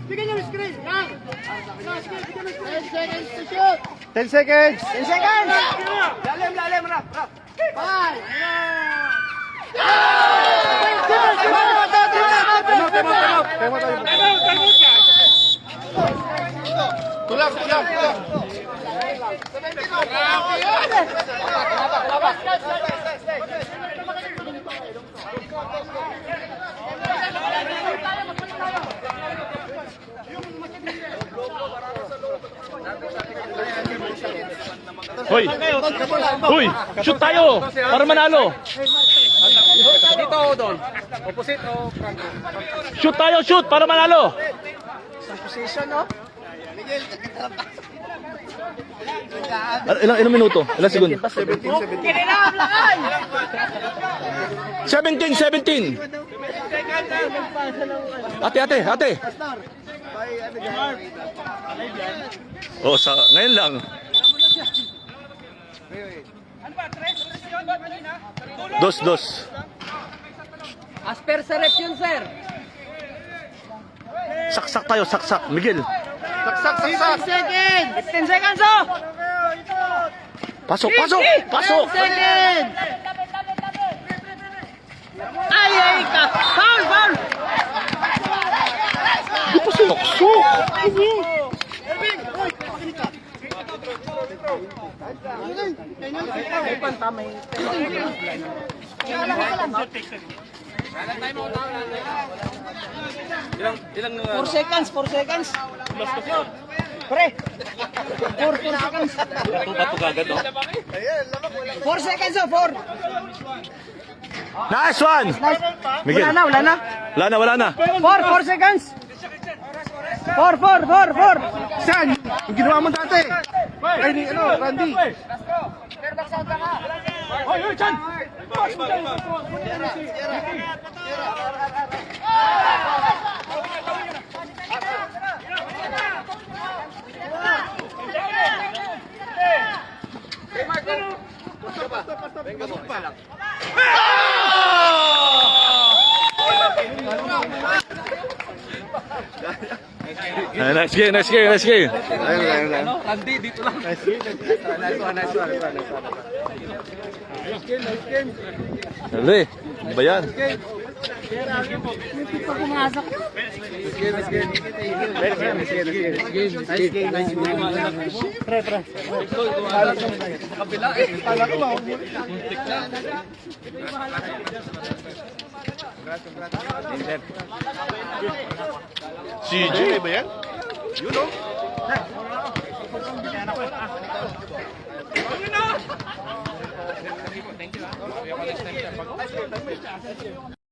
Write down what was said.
Bigyan niyo ng screen. Lang. Sige, bigyan ng screen. 10 seconds to shoot. 10 seconds. 10 seconds. Lalim, rap. 5. Tulang. Hoy! Hoy! Shoot tayo! Para manalo! Dito o doon? Opposite o front? Shoot tayo! Shoot! Para manalo! Position, no? Ilang minuto? Ilang segundo? 17. Kinilam lakay! 17! Ate! Oh, ngayon lang. Dos. As per sa rep yun, sir. Saksak tayo, saksak. Miguel. Saksak. 15 seconds! 15 seconds, oh! Pasok! 10 seconds! Ay, ka! Foul! Di pa sinokso. Ilang 4 seconds. Pre! 4 seconds. Bato kagad, no? 4 seconds, oh! 4! Nice one! Miguel. Wala na. Wala na. 4 seconds! 4! Saan? Yung ginawa mo dati. Ay, ni Randy. Nice game. Ayun. Randy, dito lang. Nice one. Dali. Ano ba yan? CJ ba yan? Yun o. Thank you.